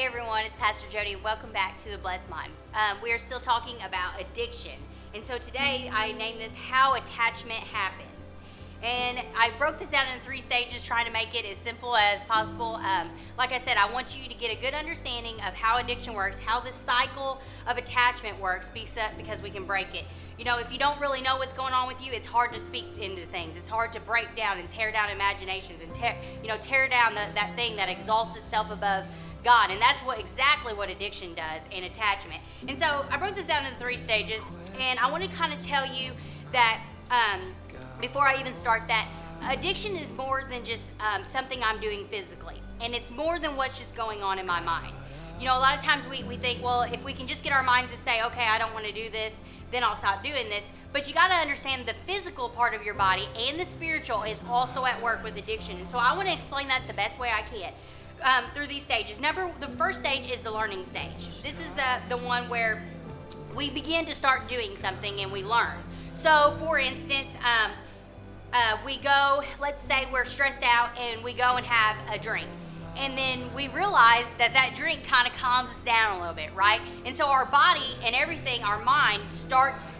everyone, it's Pastor Jody. Welcome back to the Blessed Mind. We are still talking about addiction. And so today I named this How Attachment Happens. And I broke this down into 3 stages, trying to make it as simple as possible. Like I said, I want you to get a good understanding of how addiction works, how the cycle of attachment works, because we can break it. You know, if you don't really know what's going on with you, it's hard to speak into things. It's hard to break down and tear down imaginations and tear down that thing that exalts itself above God. And that's exactly what addiction does in attachment. And so I broke this down into 3 stages, and I want to kind of tell you that before I even start that, addiction is more than just something I'm doing physically. And it's more than what's just going on in my mind. You know, a lot of times we think, well, if we can just get our minds to say, okay, I don't want to do this, then I'll stop doing this. But you got to understand the physical part of your body and the spiritual is also at work with addiction. And so I want to explain that the best way I can through these stages. The first stage is the learning stage. This is the one where we begin to start doing something and we learn. So, for instance, we go, let's say we're stressed out and we go and have a drink. And then we realize that drink kind of calms us down a little bit, right? And so our body and everything, our mind starts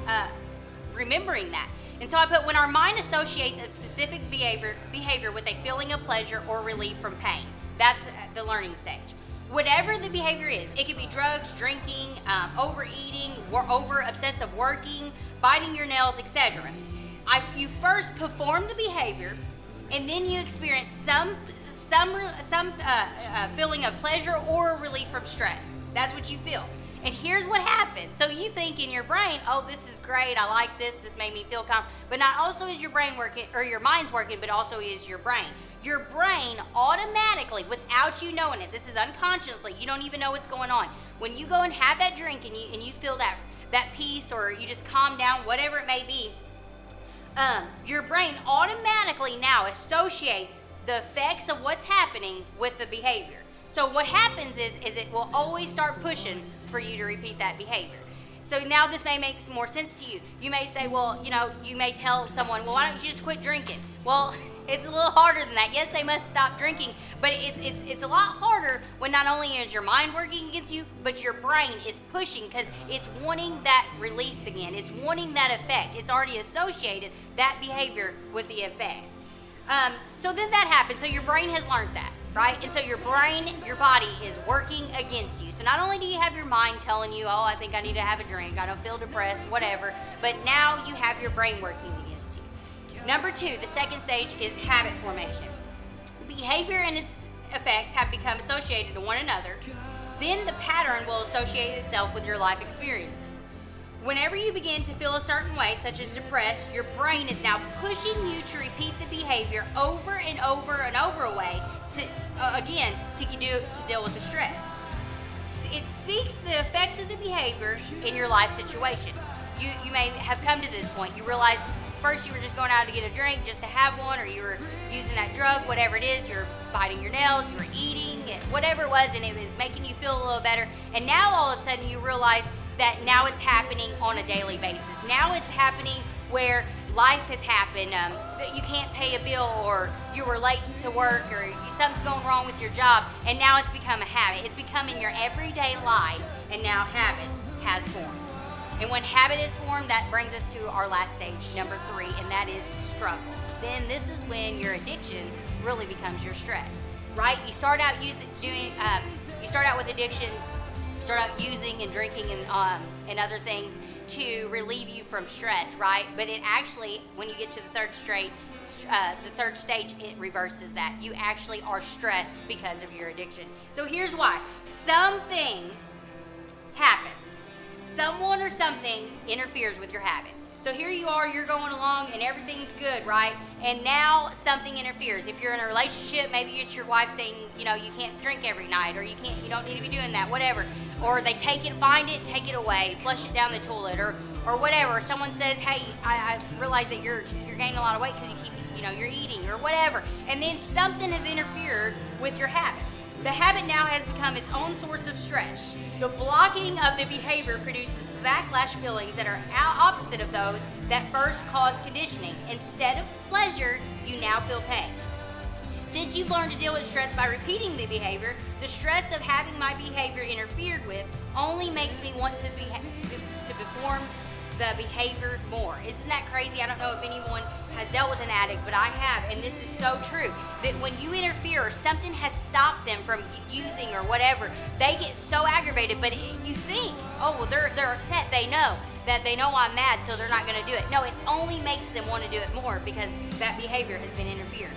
remembering that. And so I put, when our mind associates a specific behavior with a feeling of pleasure or relief from pain, that's the learning stage. Whatever the behavior is, it could be drugs, drinking, overeating, over obsessive working, biting your nails, etc. You first perform the behavior, and then you experience some feeling of pleasure or relief from stress. That's what you feel. And here's what happens. So you think in your brain, oh, this is great, I like this made me feel calm. But not also is your brain working, or your mind's working, but also is your brain. Your brain automatically, without you knowing it, this is unconsciously, you don't even know what's going on. When you go and have that drink and you feel that peace, or you just calm down, whatever it may be, your brain automatically now associates the effects of what's happening with the behavior. So what happens is it will always start pushing for you to repeat that behavior. So now this may make some more sense to you. You may say, well, you may tell someone, well, why don't you just quit drinking? Well, it's a little harder than that. Yes, they must stop drinking, but it's a lot harder when not only is your mind working against you, but your brain is pushing because it's wanting that release again. It's wanting that effect. It's already associated that behavior with the effects. So then that happens. So your brain has learned that, right? And so your body is working against you. So not only do you have your mind telling you, oh, I think I need to have a drink, I don't feel depressed, whatever, but now you have your brain working against you. Number 2, the second stage is habit formation. Behavior and its effects have become associated to one another. Then the pattern will associate itself with your life experiences. Whenever you begin to feel a certain way, such as depressed, your brain is now pushing you to repeat the behavior over and over and over away to deal with the stress. It seeks the effects of the behavior in your life situation. You may have come to this point. You realize first you were just going out to get a drink just to have one, or you were using that drug, whatever it is, you're biting your nails, you were eating, whatever it was, and it was making you feel a little better. And now all of a sudden you realize that now it's happening on a daily basis. Now it's happening where life has happened, that you can't pay a bill, or you were late to work, or something's going wrong with your job, and now it's become a habit. It's becoming your everyday life, and now habit has formed. And when habit is formed, that brings us to our last stage, number 3, and that is struggle. Then this is when your addiction really becomes your stress, right? You start out with addiction. Start out using and drinking and other things to relieve you from stress, right? But it actually, when you get to the third stage, it reverses that. You actually are stressed because of your addiction. So here's why. Something happens. Someone or something interferes with your habit. So here you are, you're going along and everything's good, right? And now something interferes. If you're in a relationship, maybe it's your wife saying, you can't drink every night, or you don't need to be doing that, whatever. Or they take it, find it, take it away, flush it down the toilet, or whatever. Or someone says, hey, I realize that you're gaining a lot of weight because you keep, you're eating, or whatever. And then something has interfered with your habit. The habit now has become its own source of stress. The blocking of the behavior produces backlash feelings that are opposite of those that first caused conditioning. Instead of pleasure, you now feel pain. Since you've learned to deal with stress by repeating the behavior, the stress of having my behavior interfered with only makes me want to perform the behavior more. Isn't that crazy? I don't know if anyone has dealt with an addict, but I have, and this is so true, that when you interfere or something has stopped them from using or whatever, they get so aggravated. But you think, oh, well, they're upset. They know I'm mad, so they're not going to do it. No, it only makes them want to do it more because that behavior has been interfered.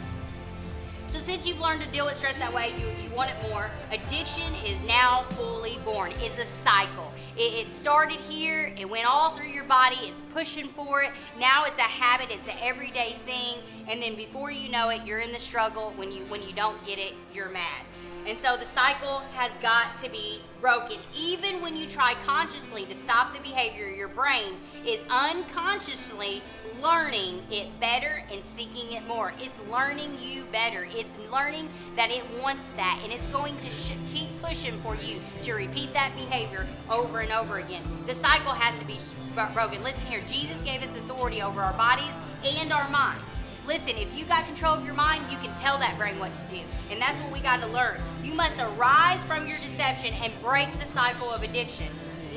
So since you've learned to deal with stress that way, you want it more. Addiction is now fully born. It's a cycle. It started here. It went all through your body. It's pushing for it. Now it's a habit. It's an everyday thing. And then before you know it, you're in the struggle. When you don't get it, you're mad. And so the cycle has got to be broken. Even when you try consciously to stop the behavior, your brain is unconsciously learning it better and seeking it more. It's learning you better. It's learning that it wants that, and it's going to keep pushing for you to repeat that behavior over and over again. The cycle has to be broken. Listen here, Jesus gave us authority over our bodies and our minds. Listen, if you got control of your mind, you can tell that brain what to do. And that's what we got to learn. You must arise from your deception and break the cycle of addiction.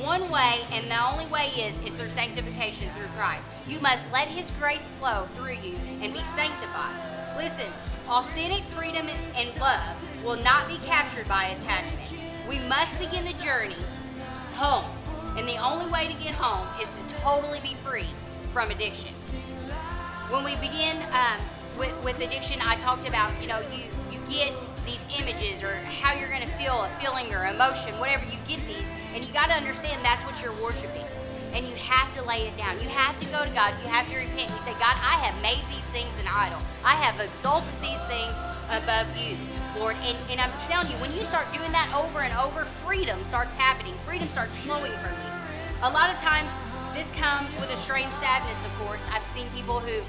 One way, and the only way is through sanctification through Christ. You must let His grace flow through you and be sanctified. Listen, authentic freedom and love will not be captured by attachment. We must begin the journey home. And the only way to get home is to totally be free from addiction. When we begin with addiction, I talked about, you get these images or how you're going to feel a feeling or emotion, whatever, you get these, and you got to understand that's what you're worshiping. And you have to lay it down. You have to go to God. You have to repent. You say, God, I have made these things an idol. I have exalted these things above you, Lord. And I'm telling you, when you start doing that over and over, freedom starts happening. Freedom starts flowing from you. A lot of times, this comes with a strange sadness, of course. I've seen people who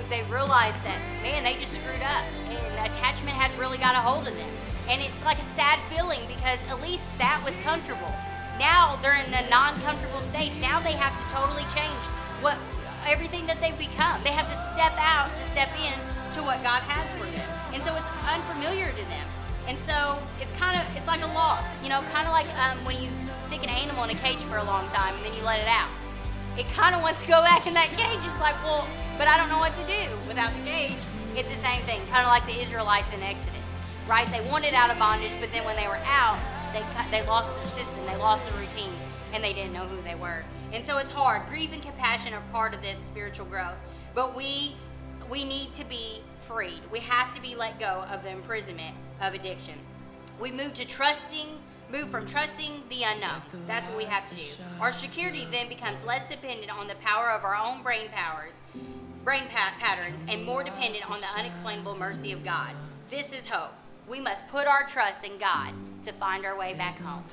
they realize that, man, they just screwed up and attachment had really got a hold of them. And it's like a sad feeling because at least that was comfortable. Now they're in a non-comfortable stage. Now they have to totally change everything that they've become. They have to step out to step in to what God has for them. And so it's unfamiliar to them. And so it's like a loss, kind of like when you stick an animal in a cage for a long time and then you let it out. It kind of wants to go back in that cage. It's like, well, but I don't know what to do without the cage. It's the same thing, kind of like the Israelites in Exodus, right? They wanted out of bondage, but then when they were out, they lost their system, they lost their routine, and they didn't know who they were. And so it's hard. Grief and compassion are part of this spiritual growth, but we need to be freed. We have to be let go of the imprisonment of addiction. We move from trusting the unknown. That's what we have to do. Our security then becomes less dependent on the power of our own brain patterns, and more dependent on the unexplainable mercy of God. This is hope. We must put our trust in God to find our way back home.